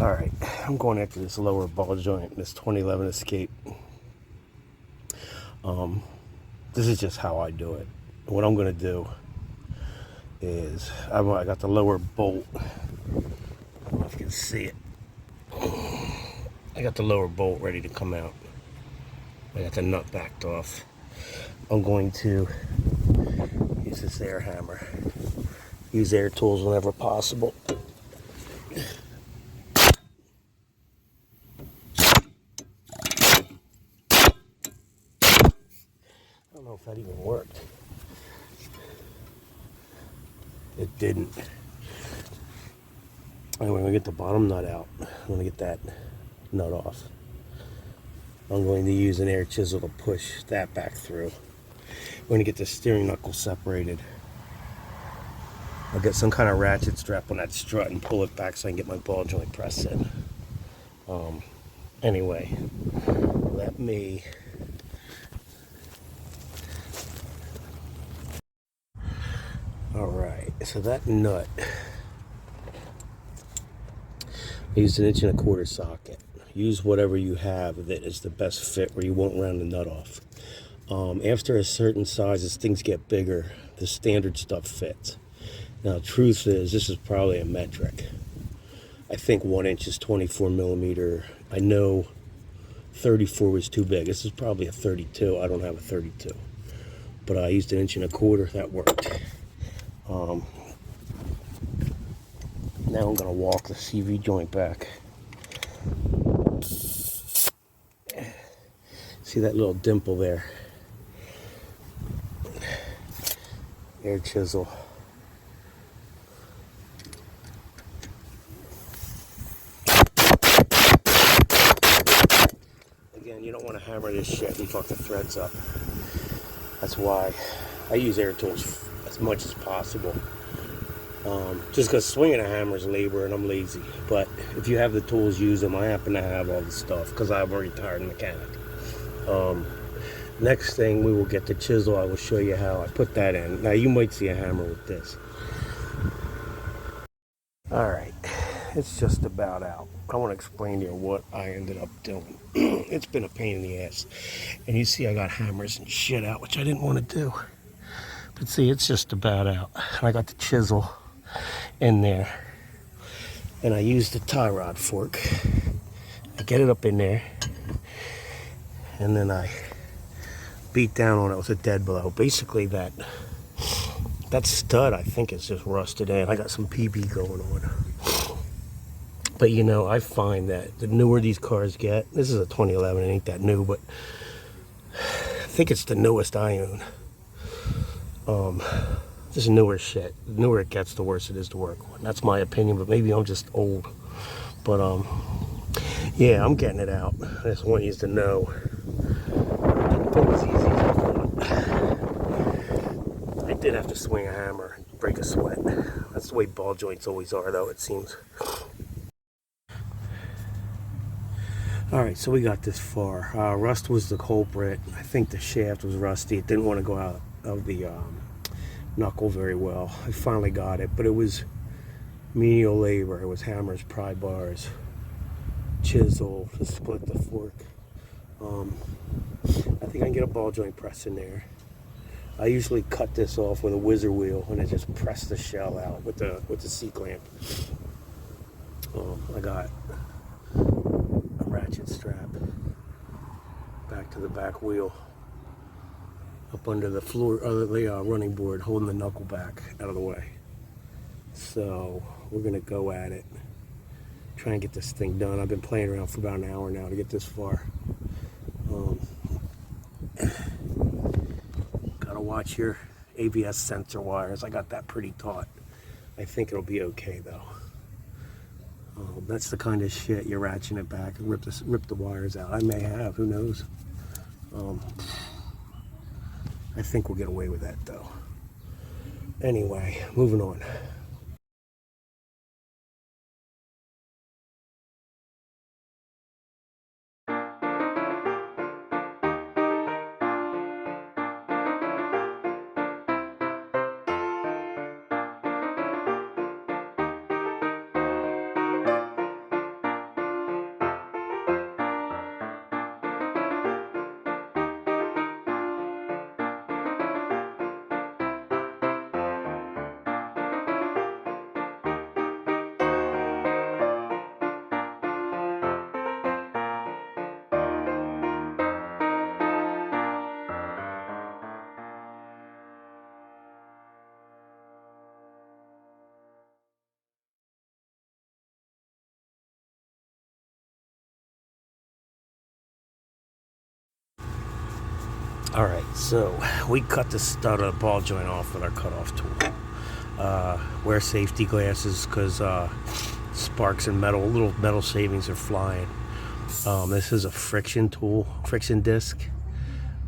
Alright, I'm going after this lower ball joint, this 2011 Escape. This is just how I do it. What I'm going to do is, I got the lower bolt. I don't know if you can see it. I got the lower bolt ready to come out. I got the nut backed off. I'm going to use this air hammer. Use air tools whenever possible. I don't know if that even worked. It didn't. Anyway, I'm going to get the bottom nut out. I'm going to get that nut off. I'm going to use an air chisel to push that back through. I'm going to get the steering knuckle separated. I'll get some kind of ratchet strap on that strut and pull it back so I can get my ball joint press in. Anyway, let me... Alright, so that nut, I used an 1.25 inch socket. Use whatever you have that is the best fit where you won't round the nut off. After a certain size, as things get bigger, the standard stuff fits. Now, truth is, this is probably a metric. I think 1 inch is 24 millimeter. I know 34 was too big. This is probably a 32. I don't have a 32. But I used an 1.25 inch. That worked. Now I'm going to walk the CV joint back. See that little dimple there? Air chisel. Again, you don't want to hammer this shit and fuck the threads up. That's why I use air tools as much as possible. Just because swinging a hammer is labor and I'm lazy. But if you have the tools, use them. I happen to have all the stuff because I'm a retired mechanic. Next thing, we will get the chisel. I will show you how I put that in. Now, you might see a hammer with this. Alright, it's just about out. I want to explain to you what I ended up doing. It's been a pain in the ass. And you see I got hammers and shit out, which I didn't want to do. But see, it's just about out. I got the chisel in there. And I used the tie rod fork. I get it up in there. And then I beat down on it with a dead blow. Basically, that stud, I think, is just rusted in. I got some PB going on. But, you know, I find that the newer these cars get, this is a 2011, it ain't that new, but I think it's the newest I own. This is newer shit. The newer it gets, the worse it is to work on. That's my opinion, but maybe I'm just old. But, yeah, I'm getting it out. I just want you to know. It was easy as I thought. I did have to swing a hammer and break a sweat. That's the way ball joints always are, though, it seems. Alright, so we got this far. Rust was the culprit. I think the shaft was rusty. It didn't want to go out of the knuckle very well. I finally got it, but it was menial labor. It was hammers, pry bars, chisel to split the fork. I think I can get a ball joint press in there. I usually cut this off with a whizzer wheel and I just press the shell out with the C-clamp. I got a ratchet strap back to the back wheel up under the floor, the running board, holding the knuckle back out of the way. So we're gonna go at it, try and get this thing done. I've been playing around for about an hour now to get this far. Gotta watch your ABS sensor wires. I got that pretty taut. I think it'll be okay though. That's the kind of shit you're ratcheting it back and rip the wires out. I may have, who knows. I think we'll get away with that though. Anyway, moving on. Alright, so we cut the stud of the ball joint off with our cutoff tool. Wear safety glasses because sparks and little metal shavings are flying. This is a friction tool, friction disc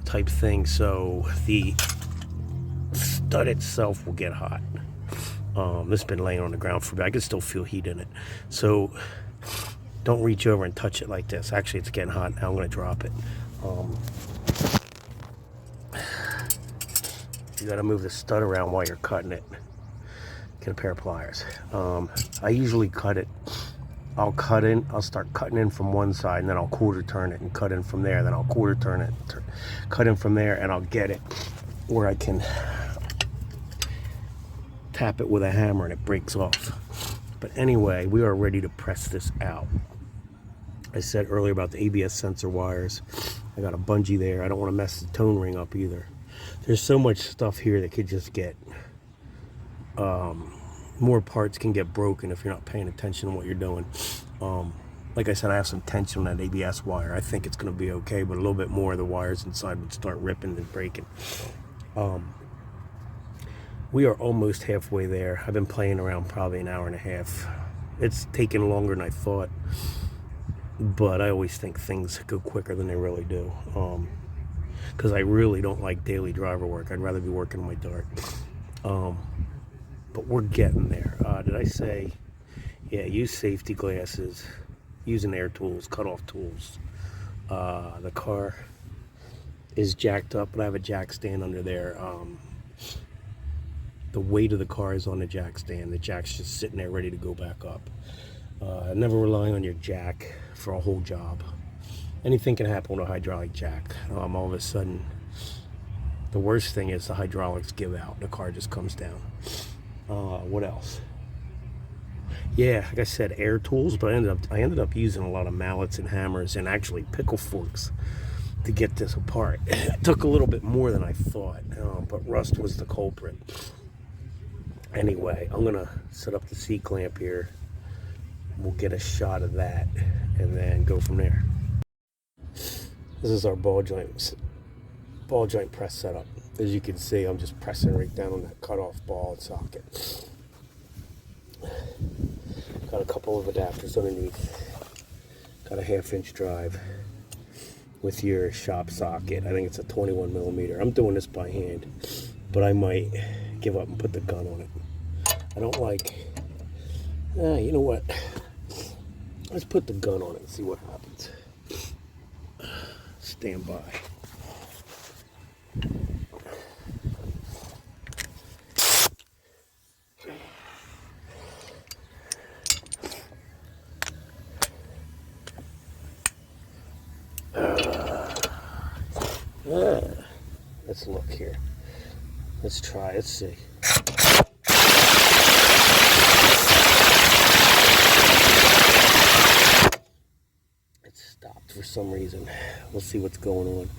type thing, so the stud itself will get hot. This has been laying on the ground for a bit. I can still feel heat in it. So don't reach over and touch it like this. Actually, it's getting hot now. I'm going to drop it. You got to move the stud around while you're cutting it. Get a pair of pliers. I usually cut it. I'll start cutting in from one side, and then I'll quarter turn it and cut in from there. Then I'll quarter turn it, cut in from there, and I'll get it where I can tap it with a hammer and it breaks off. But anyway, we are ready to press this out. I said earlier about the ABS sensor wires. I got a bungee there. I don't want to mess the tone ring up either. There's so much stuff here that could just get more parts can get broken if you're not paying attention to what you're doing. Like I said, I have some tension on that ABS wire. I think it's going to be okay, but a little bit more of the wires inside would start ripping and breaking. We are almost halfway there. I've been playing around probably an hour and a half. It's taken longer than I thought, but I always think things go quicker than they really do. Because I really don't like daily driver work. I'd rather be working on my dart. But we're getting there. Did I say, yeah, use safety glasses, using air tools, cut-off tools. The car is jacked up, but I have a jack stand under there. The weight of the car is on the jack stand. The jack's just sitting there ready to go back up. Never rely on your jack for a whole job. Anything can happen with a hydraulic jack. All of a sudden, the worst thing is the hydraulics give out. The car just comes down. What else? Yeah, like I said, air tools, but I ended up using a lot of mallets and hammers and actually pickle forks to get this apart. It took a little bit more than I thought, but rust was the culprit. Anyway, I'm gonna set up the C-clamp here. We'll get a shot of that and then go from there. This is our ball joint press setup. As you can see, I'm just pressing right down on that cutoff ball socket. Got a couple of adapters underneath. Got a 1/2-inch drive with your shop socket. I think it's a 21 millimeter. I'm doing this by hand, but I might give up and put the gun on it. I don't like, you know what? Let's put the gun on it and see what happens. Stand by. Let's look here. Let's try. Let's see. It stopped for some reason. We'll see what's going on.